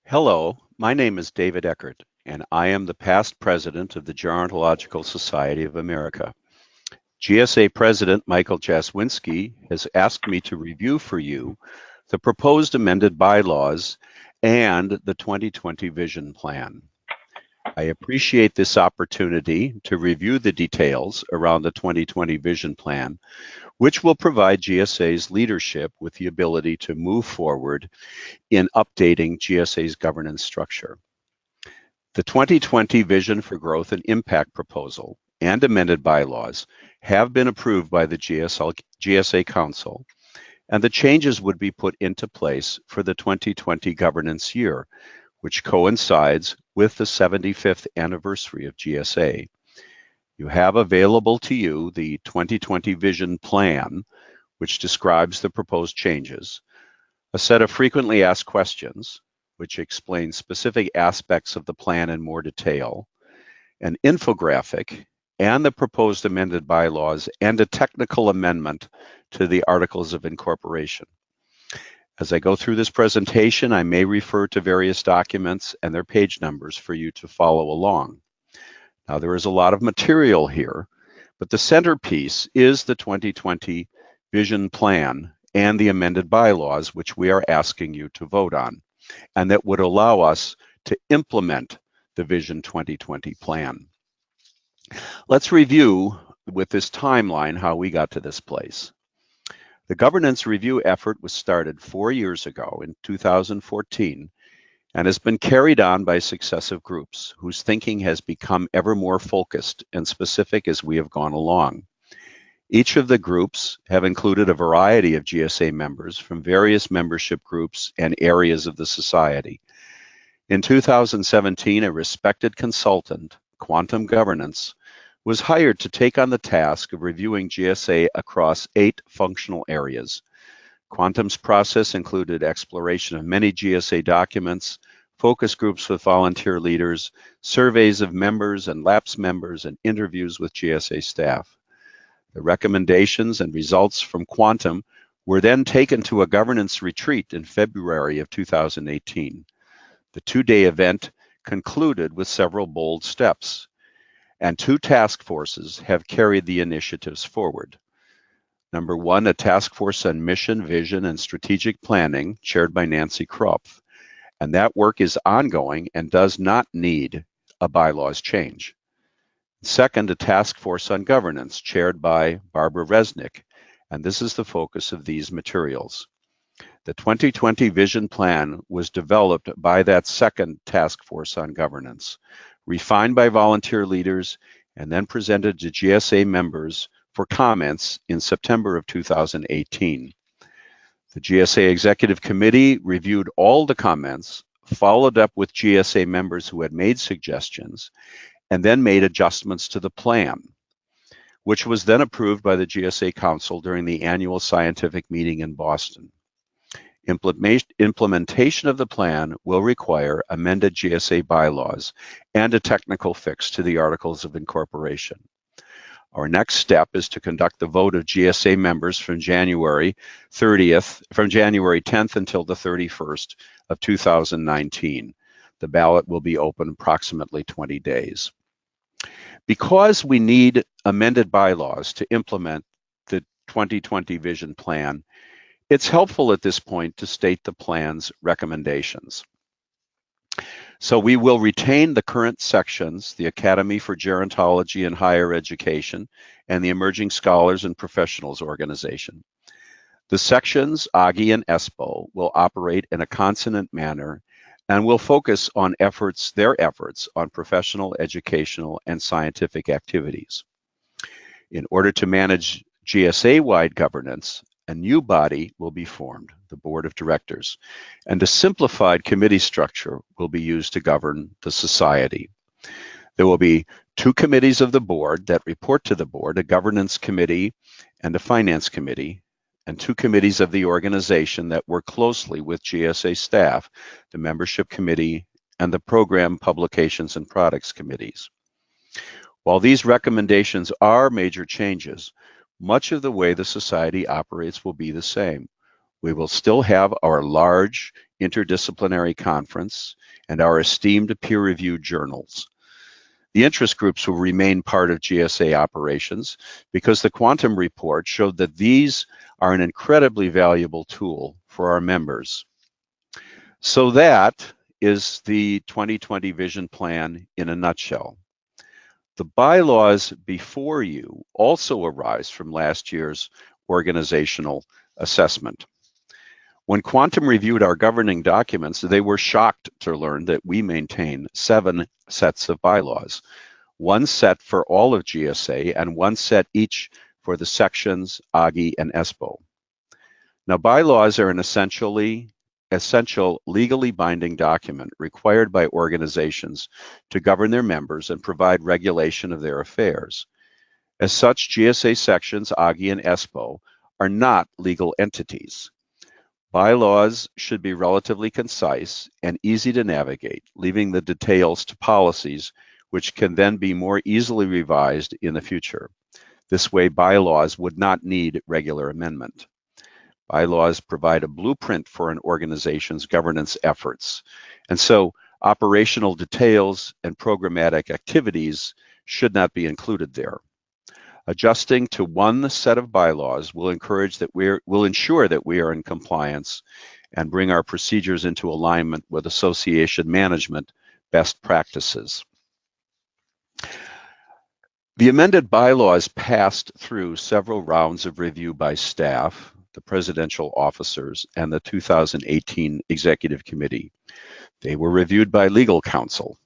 Hello, my name is David Ekerdt, and I am the past president of the Gerontological Society of America. GSA President Michael Jaswinski has asked me to review for you the proposed amended bylaws and the 2020 Vision Plan. I appreciate this opportunity to review the details around the 2020 Vision Plan, which will provide GSA's leadership with the ability to move forward in updating GSA's governance structure. The 2020 Vision for Growth and Impact proposal and amended bylaws have been approved by the GSA Council, and the changes would be put into place for the 2020 governance year, which coincides with the 75th anniversary of GSA. You have available to you the 2020 Vision Plan, which describes the proposed changes, a set of frequently asked questions, which explain specific aspects of the plan in more detail, an infographic, and the proposed amended bylaws, and a technical amendment to the Articles of Incorporation. As I go through this presentation, I may refer to various documents and their page numbers for you to follow along. Now, there is a lot of material here, but the centerpiece is the 2020 Vision Plan and the amended bylaws, which we are asking you to vote on, and that would allow us to implement the Vision 2020 plan. Let's review with this timeline how we got to this place. The governance review effort was started 4 years ago in 2014 and has been carried on by successive groups whose thinking has become ever more focused and specific as we have gone along. Each of the groups have included a variety of GSA members from various membership groups and areas of the society. In 2017, a respected consultant, Quantum Governance, was hired to take on the task of reviewing GSA across 8 functional areas. Quantum's process included exploration of many GSA documents, focus groups with volunteer leaders, surveys of members and lapsed members, and interviews with GSA staff. The recommendations and results from Quantum were then taken to a governance retreat in February of 2018. The 2-day event concluded with several bold steps, and 2 task forces have carried the initiatives forward. Number 1, a task force on mission, vision, and strategic planning, chaired by Nancy Kropf. And that work is ongoing and does not need a bylaws change. Second, a task force on governance, chaired by Barbara Resnick, and this is the focus of these materials. The 2020 Vision Plan was developed by that second task force on governance, refined by volunteer leaders, and then presented to GSA members for comments in September of 2018. The GSA Executive Committee reviewed all the comments, followed up with GSA members who had made suggestions, and then made adjustments to the plan, which was then approved by the GSA Council during the annual scientific meeting in Boston. Implementation of the plan will require amended GSA bylaws and a technical fix to the Articles of Incorporation. Our next step is to conduct the vote of GSA members from January 10th until the 31st of 2019. The ballot will be open approximately 20 days. Because we need amended bylaws to implement the 2020 Vision Plan, it's helpful at this point to state the plan's recommendations. So we will retain the current sections, the Academy for Gerontology and Higher Education, and the Emerging Scholars and Professionals Organization. The sections, AGHE and ESPO, will operate in a consonant manner and will focus on their efforts on professional, educational, and scientific activities. In order to manage GSA-wide governance, a new body will be formed, the Board of Directors, and a simplified committee structure will be used to govern the society. There will be 2 committees of the board that report to the board, a governance committee and a finance committee, and 2 committees of the organization that work closely with GSA staff, the membership committee and the program publications and products committees. While these recommendations are major changes, much of the way the society operates will be the same. We will still have our large interdisciplinary conference, and our esteemed peer-reviewed journals. The interest groups will remain part of GSA operations because the Quantum report showed that these are an incredibly valuable tool for our members. So that is the 2020 Vision Plan in a nutshell. The bylaws before you also arise from last year's organizational assessment. When Quantum reviewed our governing documents, they were shocked to learn that we maintain 7 sets of bylaws, 1 set for all of GSA and 1 set each for the sections, AGHE, and ESPO. Now, bylaws are an essential legally binding document required by organizations to govern their members and provide regulation of their affairs. As such, GSA sections, AGHE, and ESPO are not legal entities. Bylaws should be relatively concise and easy to navigate, leaving the details to policies, which can then be more easily revised in the future. This way, bylaws would not need regular amendment. Bylaws provide a blueprint for an organization's governance efforts, and so operational details and programmatic activities should not be included there. Adjusting to 1 set of bylaws will ensure that we are in compliance and bring our procedures into alignment with association management best practices. The amended bylaws passed through several rounds of review by staff, the presidential officers, and the 2018 Executive Committee. They were reviewed by legal counsel.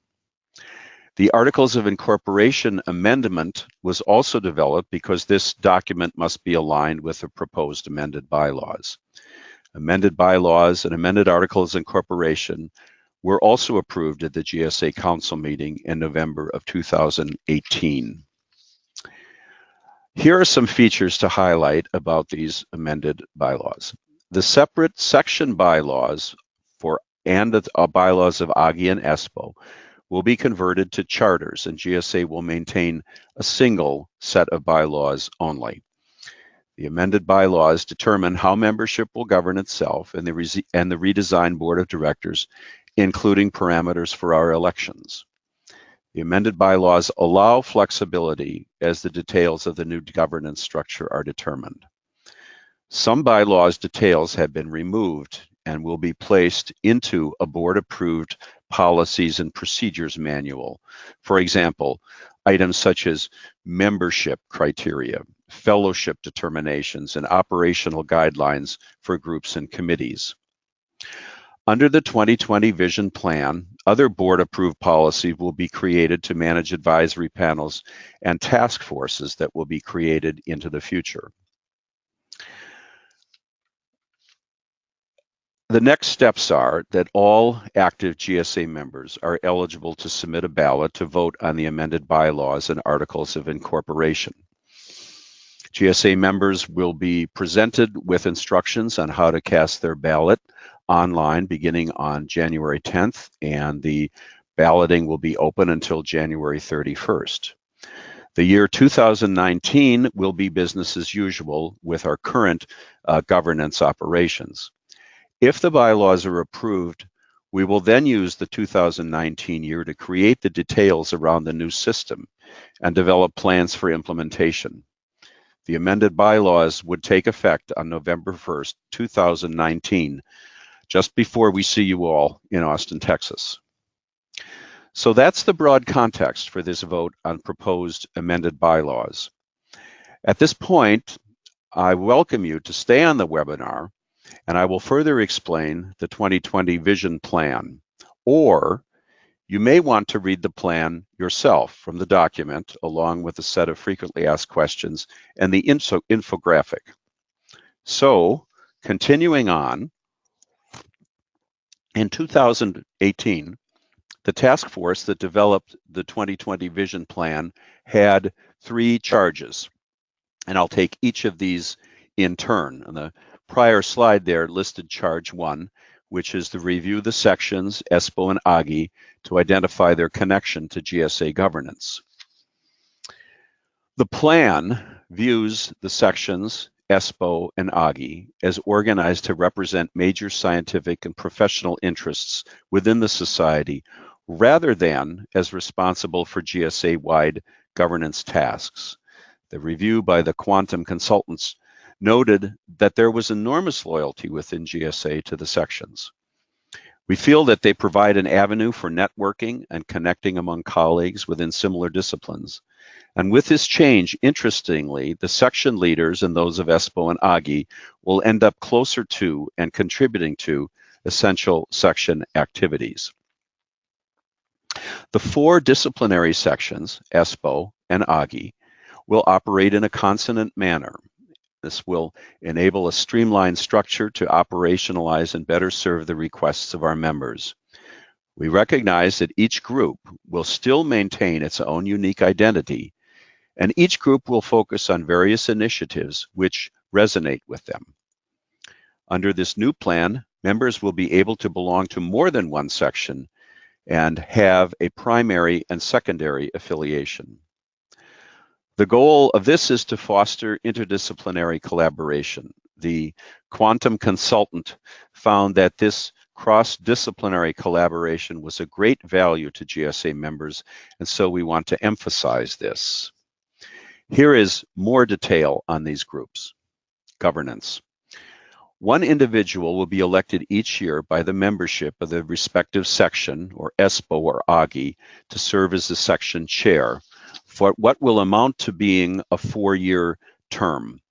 The Articles of Incorporation amendment was also developed because this document must be aligned with the proposed amended bylaws. Amended bylaws and amended Articles of Incorporation were also approved at the GSA Council meeting in November of 2018. Here are some features to highlight about these amended bylaws. The separate section bylaws and the bylaws of AGHE and ESPO will be converted to charters, and GSA will maintain a single set of bylaws only. The amended bylaws determine how membership will govern itself and the redesigned board of directors, including parameters for our elections. The amended bylaws allow flexibility as the details of the new governance structure are determined. Some bylaws details have been removed and will be placed into a board-approved policies and procedures manual. For example, items such as membership criteria, fellowship determinations, and operational guidelines for groups and committees. Under the 2020 Vision Plan, other board-approved policies will be created to manage advisory panels and task forces that will be created into the future. The next steps are that all active GSA members are eligible to submit a ballot to vote on the amended bylaws and Articles of Incorporation. GSA members will be presented with instructions on how to cast their ballot online beginning on January 10th, and the balloting will be open until January 31st. The year 2019 will be business as usual with our current governance operations. If the bylaws are approved, we will then use the 2019 year to create the details around the new system and develop plans for implementation. The amended bylaws would take effect on November 1st, 2019, just before we see you all in Austin, Texas. So that's the broad context for this vote on proposed amended bylaws. At this point, I welcome you to stay on the webinar, and I will further explain the 2020 Vision Plan, or you may want to read the plan yourself from the document along with a set of frequently asked questions and the infographic. So, continuing on, in 2018, the task force that developed the 2020 Vision Plan had 3 charges, and I'll take each of these in turn. On the prior slide there listed charge 1, which is to review the sections, ESPO and AGHE, to identify their connection to GSA governance. The plan views the sections, ESPO, and AGHE as organized to represent major scientific and professional interests within the society rather than as responsible for GSA-wide governance tasks. The review by the quantum consultants noted that there was enormous loyalty within GSA to the sections. We feel that they provide an avenue for networking and connecting among colleagues within similar disciplines. And with this change, interestingly, the section leaders and those of ESPO and AGHE will end up closer to and contributing to essential section activities. The 4 disciplinary sections, ESPO and AGHE, will operate in a consonant manner. This will enable a streamlined structure to operationalize and better serve the requests of our members. We recognize that each group will still maintain its own unique identity, and each group will focus on various initiatives which resonate with them. Under this new plan, members will be able to belong to more than one section and have a primary and secondary affiliation. The goal of this is to foster interdisciplinary collaboration. The quantum consultant found that this cross-disciplinary collaboration was a great value to GSA members, and so we want to emphasize this. Here is more detail on these groups. Governance. One individual will be elected each year by the membership of the respective section, or ESPO or AGHE, to serve as the section chair for what will amount to being a 4-year term.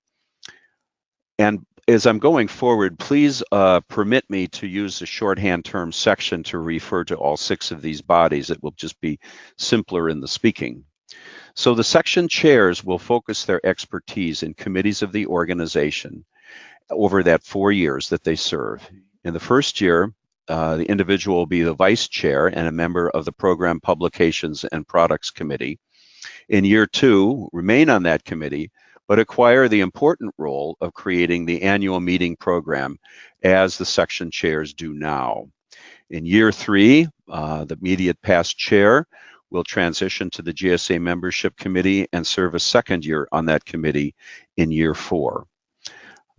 And as I'm going forward, please permit me to use the shorthand term section to refer to all 6 of these bodies. It will just be simpler in the speaking. So the section chairs will focus their expertise in committees of the organization over that 4 years that they serve. In the first year, the individual will be the vice chair and a member of the Program Publications and Products Committee. In year 2, remain on that committee, but acquire the important role of creating the annual meeting program as the section chairs do now. In year 3, the immediate past chair will transition to the GSA membership committee and serve a second year on that committee in year 4.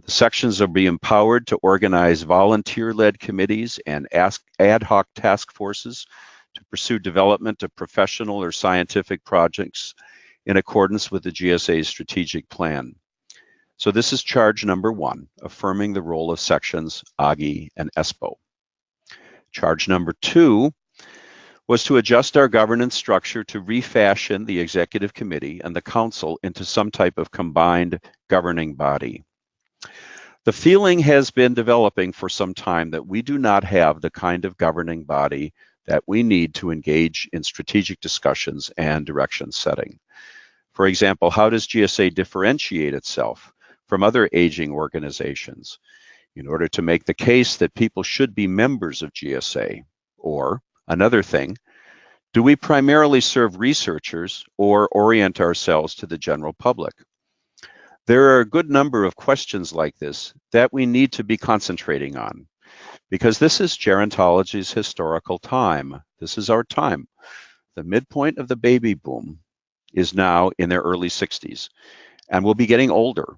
The sections will be empowered to organize volunteer-led committees and ad hoc task forces to pursue development of professional or scientific projects in accordance with the GSA's strategic plan. So this is charge number 1, affirming the role of sections AGHE and ESPO. Charge number 2 was to adjust our governance structure to refashion the executive committee and the council into some type of combined governing body. The feeling has been developing for some time that we do not have the kind of governing body that we need to engage in strategic discussions and direction setting. For example, how does GSA differentiate itself from other aging organizations in order to make the case that people should be members of GSA? Or, another thing, do we primarily serve researchers or orient ourselves to the general public? There are a good number of questions like this that we need to be concentrating on, because this is gerontology's historical time. This is our time. The midpoint of the baby boom is now in their early 60s, and we'll be getting older.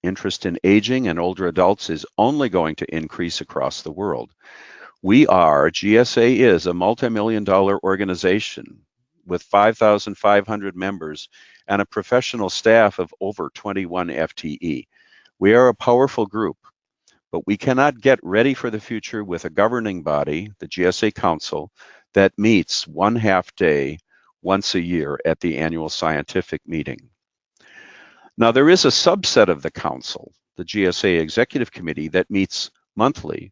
Interest in aging and older adults is only going to increase across the world. GSA is a multi-million-dollar organization with 5,500 members and a professional staff of over 21 FTE. We are a powerful group, but we cannot get ready for the future with a governing body, the GSA Council, that meets 1/2 day once a year at the annual scientific meeting. Now, there is a subset of the council, the GSA Executive Committee, that meets monthly,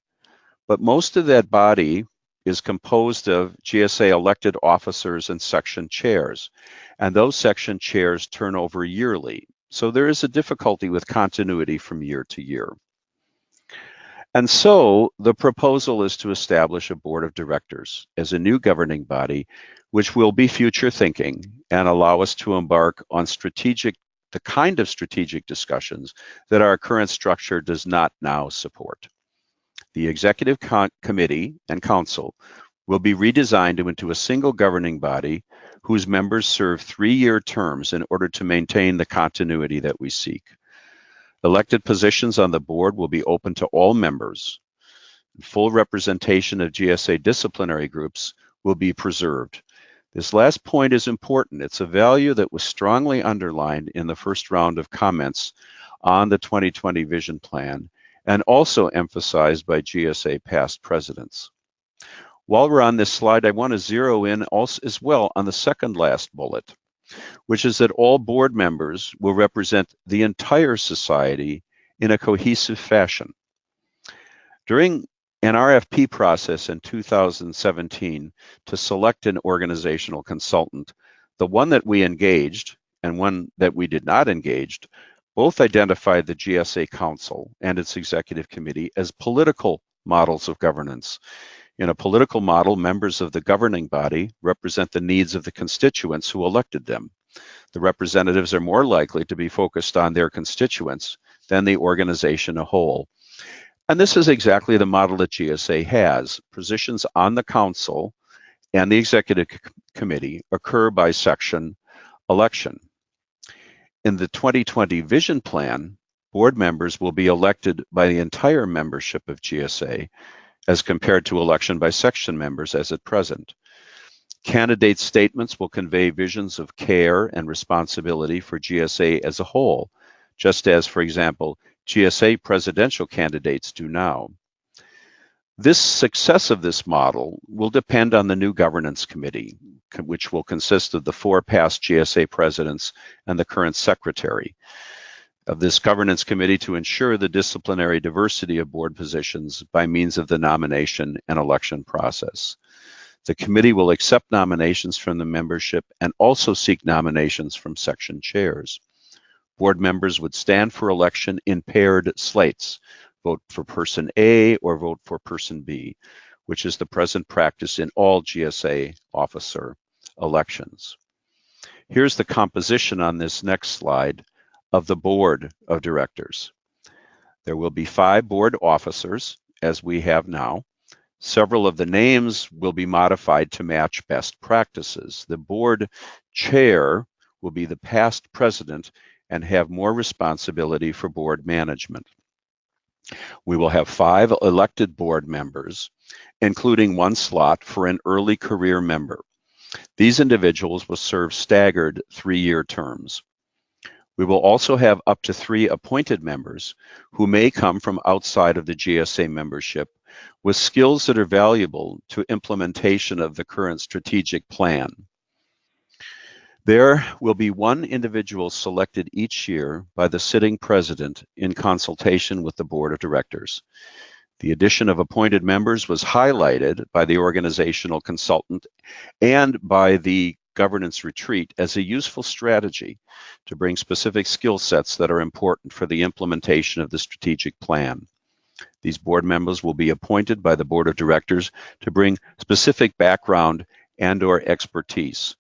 but most of that body is composed of GSA elected officers and section chairs, and those section chairs turn over yearly. So there is a difficulty with continuity from year to year. And so the proposal is to establish a board of directors as a new governing body, which will be future thinking and allow us to embark on the kind of strategic discussions that our current structure does not now support. The executive committee and council will be redesigned into a single governing body whose members serve 3-year terms in order to maintain the continuity that we seek. Elected positions on the board will be open to all members. Full representation of GSA disciplinary groups will be preserved. This last point is important. It's a value that was strongly underlined in the first round of comments on the 2020 Vision Plan and also emphasized by GSA past presidents. While we're on this slide, I want to zero in also as well on the second last bullet, which is that all board members will represent the entire society in a cohesive fashion. During an RFP process in 2017 to select an organizational consultant, the one that we engaged and one that we did not engage both identified the GSA Council and its executive committee as political models of governance. In a political model, members of the governing body represent the needs of the constituents who elected them. The representatives are more likely to be focused on their constituents than the organization as a whole. And this is exactly the model that GSA has. Positions on the council and the executive committee occur by section election. In the 2020 Vision Plan, board members will be elected by the entire membership of GSA as compared to election by section members as at present. Candidate statements will convey visions of care and responsibility for GSA as a whole, just as, for example, GSA presidential candidates do now. This success of this model will depend on the new governance committee, which will consist of the 4 past GSA presidents and the current secretary of this governance committee to ensure the disciplinary diversity of board positions by means of the nomination and election process. The committee will accept nominations from the membership and also seek nominations from section chairs. Board members would stand for election in paired slates, vote for person A or vote for person B, which is the present practice in all GSA officer elections. Here's the composition on this next slide of the board of directors. There will be 5 board officers, as we have now. Several of the names will be modified to match best practices. The board chair will be the past president and have more responsibility for board management. We will have 5 elected board members, including 1 slot for an early career member. These individuals will serve staggered 3-year terms. We will also have up to 3 appointed members who may come from outside of the GSA membership with skills that are valuable to implementation of the current strategic plan. There will be 1 individual selected each year by the sitting president in consultation with the board of directors. The addition of appointed members was highlighted by the organizational consultant and by the governance retreat as a useful strategy to bring specific skill sets that are important for the implementation of the strategic plan. These board members will be appointed by the board of directors to bring specific background and/or expertise.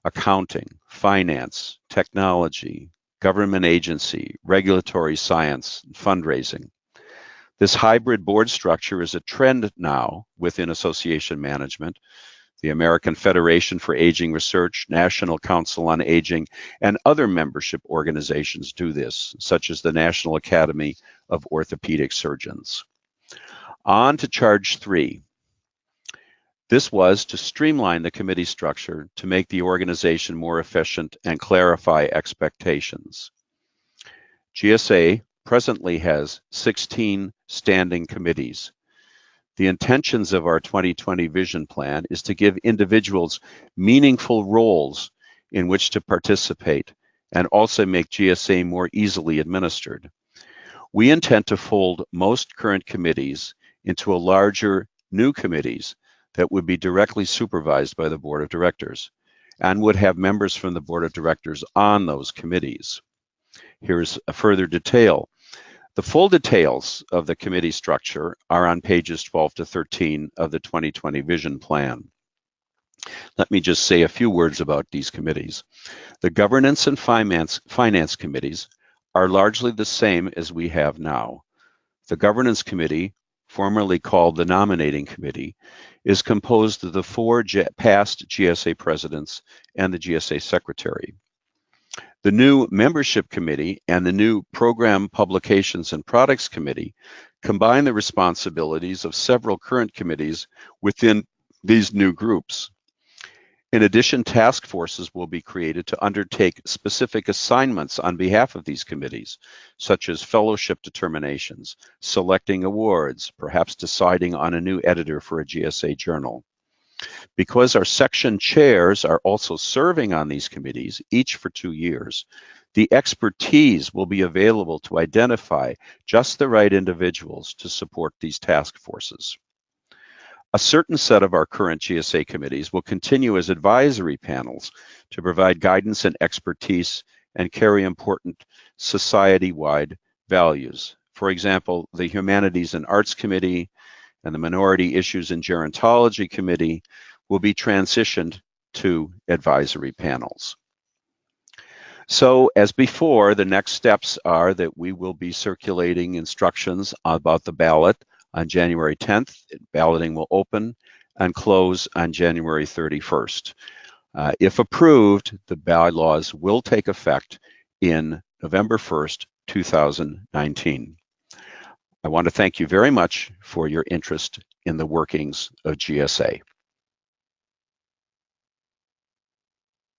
Accounting, finance, technology, government agency, regulatory science, fundraising. This hybrid board structure is a trend now within association management. The American Federation for Aging Research, National Council on Aging, and other membership organizations do this, such as the National Academy of Orthopedic Surgeons. On to charge 3. This was to streamline the committee structure to make the organization more efficient and clarify expectations. GSA presently has 16 standing committees. The intentions of our 2020 Vision Plan is to give individuals meaningful roles in which to participate and also make GSA more easily administered. We intend to fold most current committees into a larger new committees that would be directly supervised by the board of directors and would have members from the board of directors on those committees. Here's a further detail. The full details of the committee structure are on pages 12 to 13 of the 2020 Vision Plan. Let me just say a few words about these committees. The governance and finance committees are largely the same as we have now. The governance committee, formerly called the nominating committee, is composed of the 4 past GSA presidents and the GSA secretary. The new Membership Committee and the new Program Publications and Products Committee combine the responsibilities of several current committees within these new groups. In addition, task forces will be created to undertake specific assignments on behalf of these committees, such as fellowship determinations, selecting awards, perhaps deciding on a new editor for a GSA journal. Because our section chairs are also serving on these committees, each for 2 years, the expertise will be available to identify just the right individuals to support these task forces. A certain set of our current GSA committees will continue as advisory panels to provide guidance and expertise and carry important society-wide values. For example, the Humanities and Arts Committee and the Minority Issues and Gerontology Committee will be transitioned to advisory panels. So as before, the next steps are that we will be circulating instructions about the ballot on January 10th. Balloting will open and close on January 31st. If approved, the bylaws will take effect in November 1st, 2019. I want to thank you very much for your interest in the workings of GSA.